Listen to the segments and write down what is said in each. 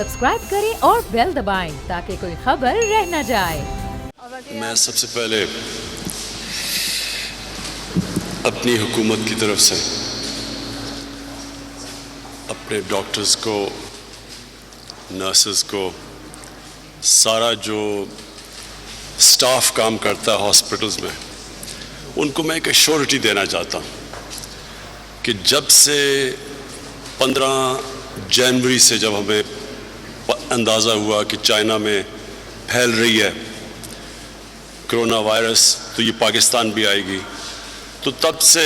Subscribe करें और bell दबाएं ताकि कोई खबर रह न जाए। मैं सबसे पहले अपनी हुकूमत की तरफ से अपने डॉक्टर्स को, नर्सेस को, सारा जो स्टाफ काम करता है हॉस्पिटल्स में, उनको मैं एक एश्योरिटी देना चाहता हूँ कि जब से 15 जनवरी से जब हमें अंदाज़ा हुआ कि चाइना में फैल रही है कोरोना वायरस, तो ये पाकिस्तान भी आएगी, तो तब से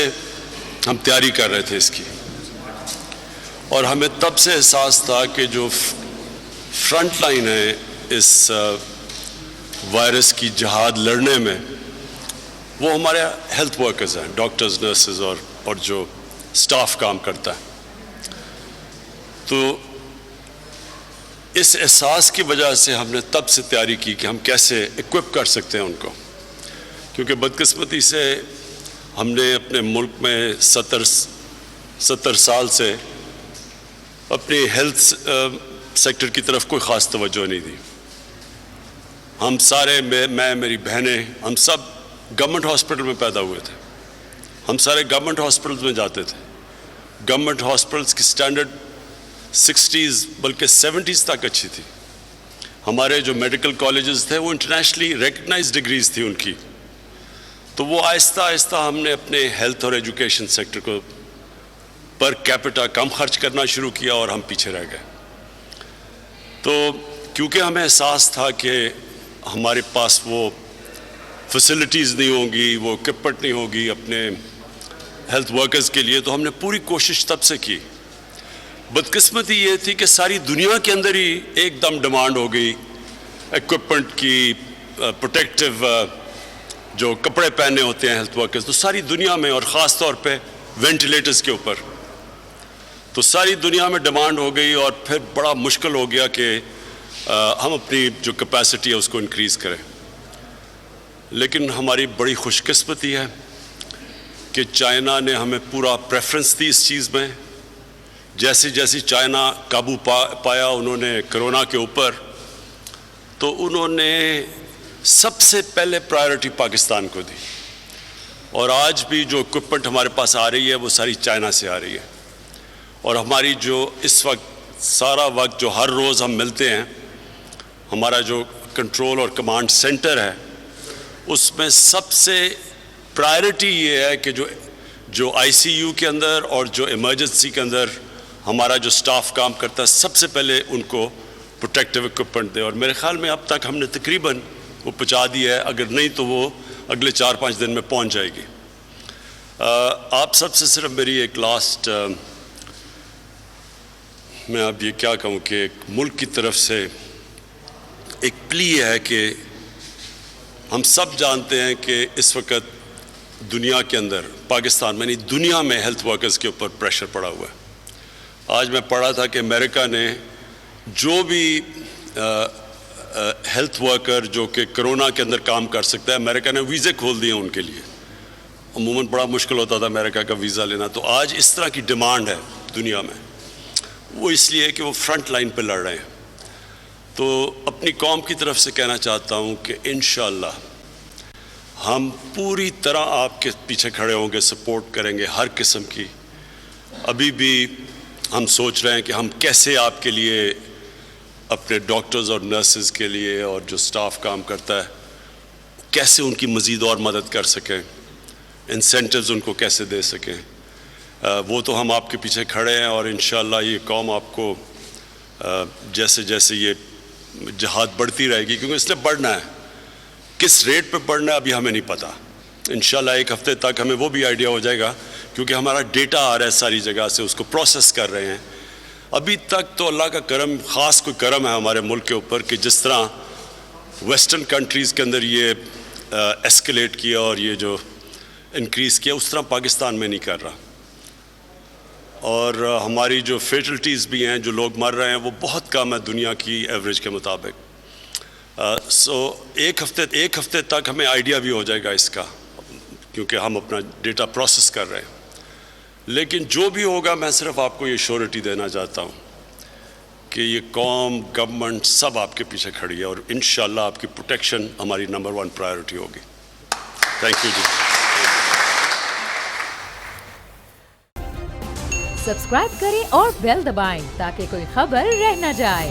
हम तैयारी कर रहे थे इसकी। और हमें तब से एहसास था कि जो फ्रंट लाइन है इस वायरस की जहाद लड़ने में, वो हमारे हेल्थ वर्कर्स हैं, डॉक्टर्स, नर्सेज और जो स्टाफ काम करता है। तो इस एहसास की वजह से हमने तब से तैयारी की कि हम कैसे इक्विप कर सकते हैं उनको, क्योंकि बदकिस्मती से हमने अपने मुल्क में 70 साल से अपनी हेल्थ सेक्टर की तरफ कोई ख़ास तवज्जो नहीं दी। हम सारे, मैं मेरी बहनें, हम सब गवर्नमेंट हॉस्पिटल में पैदा हुए थे। हम सारे गवर्नमेंट हॉस्पिटल्स में जाते थे। गवर्नमेंट हॉस्पिटल्स की स्टैंडर्ड 60s बल्कि 70s तक अच्छी थी। हमारे जो मेडिकल कॉलेजेस थे वो इंटरनेशनली रिकग्नाइज्ड डिग्रीज थी उनकी। तो वो आहिस्ता आहिस्ता हमने अपने हेल्थ और एजुकेशन सेक्टर को पर कैपिटा कम खर्च करना शुरू किया और हम पीछे रह गए। तो क्योंकि हमें एहसास था कि हमारे पास वो फैसिलिटीज़ नहीं होंगी, वो इक्विपमेंट नहीं होगी अपने हेल्थ वर्कर्स के लिए, तो हमने पूरी कोशिश तब से की। बदकिस्मती ये थी कि सारी दुनिया के अंदर ही एकदम डिमांड हो गई इक्विपमेंट की, प्रोटेक्टिव जो कपड़े पहने होते हैं हेल्थ वर्कर्स, तो सारी दुनिया में, और ख़ास तौर पे वेंटिलेटर्स के ऊपर, तो सारी दुनिया में डिमांड हो गई। और फिर बड़ा मुश्किल हो गया कि हम अपनी जो कैपेसिटी है उसको इंक्रीज़ करें। लेकिन हमारी बड़ी खुशकिस्मती है कि चाइना ने हमें पूरा प्रेफरेंस दी इस चीज़ में। जैसे जैसे चाइना काबू पाया उन्होंने कोरोना के ऊपर, तो उन्होंने सबसे पहले प्रायोरिटी पाकिस्तान को दी। और आज भी जो इक्विपमेंट हमारे पास आ रही है वो सारी चाइना से आ रही है। और हमारी जो इस वक्त सारा वक्त जो हर रोज़ हम मिलते हैं, हमारा जो कंट्रोल और कमांड सेंटर है, उसमें सबसे प्रायोरिटी ये है कि जो आईसीयू के अंदर और जो इमरजेंसी के अंदर हमारा जो स्टाफ काम करता है, सबसे पहले उनको प्रोटेक्टिव इक्विपमेंट दे। और मेरे ख्याल में अब तक हमने तकरीबन वो पहुँचा दिया है, अगर नहीं तो वो अगले 4-5 दिन में पहुँच जाएगी। आप सबसे सिर्फ मेरी एक लास्ट, मैं अब ये क्या कहूँ कि एक मुल्क की तरफ से एक प्ली है कि हम सब जानते हैं कि इस वक्त दुनिया के अंदर, पाकिस्तान में नहीं, दुनिया में हेल्थ वर्कर्स के ऊपर प्रेशर पड़ा हुआ है। आज मैं पढ़ा था कि अमेरिका ने जो भी हेल्थ वर्कर जो कि कोरोना के अंदर काम कर सकता है, अमेरिका ने वीज़े खोल दिए उनके लिए। अमूमन बड़ा मुश्किल होता था अमेरिका का वीज़ा लेना। तो आज इस तरह की डिमांड है दुनिया में, वो इसलिए कि वो फ्रंट लाइन पे लड़ रहे हैं। तो अपनी कौम की तरफ से कहना चाहता हूँ कि इंशाअल्लाह हम पूरी तरह आपके पीछे खड़े होंगे, सपोर्ट करेंगे हर किस्म की। अभी भी हम सोच रहे हैं कि हम कैसे आपके लिए, अपने डॉक्टर्स और नर्सेज के लिए और जो स्टाफ काम करता है, कैसे उनकी मज़ीद और मदद कर सकें, इंसेंटिव्स उनको कैसे दे सकें। वो तो हम आपके पीछे खड़े हैं। और इंशाअल्लाह ये कौम आपको जैसे जैसे ये जहाद बढ़ती रहेगी, क्योंकि इसने बढ़ना है, किस रेट पे बढ़ना है अभी हमें नहीं पता। इंशाअल्लाह एक हफ्ते तक हमें वो भी आइडिया हो जाएगा, क्योंकि हमारा डेटा आ रहा है सारी जगह से, उसको प्रोसेस कर रहे हैं। अभी तक तो अल्लाह का करम, ख़ास कोई करम है हमारे मुल्क के ऊपर कि जिस तरह वेस्टर्न कंट्रीज़ के अंदर ये एस्केलेट किया और ये जो इंक्रीज़ किया, उस तरह पाकिस्तान में नहीं कर रहा। और हमारी जो फेटलिटीज़ भी हैं, जो लोग मर रहे हैं, वो बहुत कम है दुनिया की एवरेज के मुताबिक। सो एक हफ्ते तक हमें आइडिया भी हो जाएगा इसका, क्योंकि हम अपना डेटा प्रोसेस कर रहे हैं। लेकिन जो भी होगा, मैं सिर्फ आपको ये श्योरिटी देना चाहता हूँ کہ یہ قوم گورنمنٹ سب آپ کے پیچھے کھڑی ہے اور انشاءاللہ آپ کی پروٹیکشن ہماری نمبر 1 پرائیورٹی ہوگی. تھینک یو جی. سبسکرائب کریں اور بیل دبائیں تاکہ کوئی خبر رہ نہ جائے.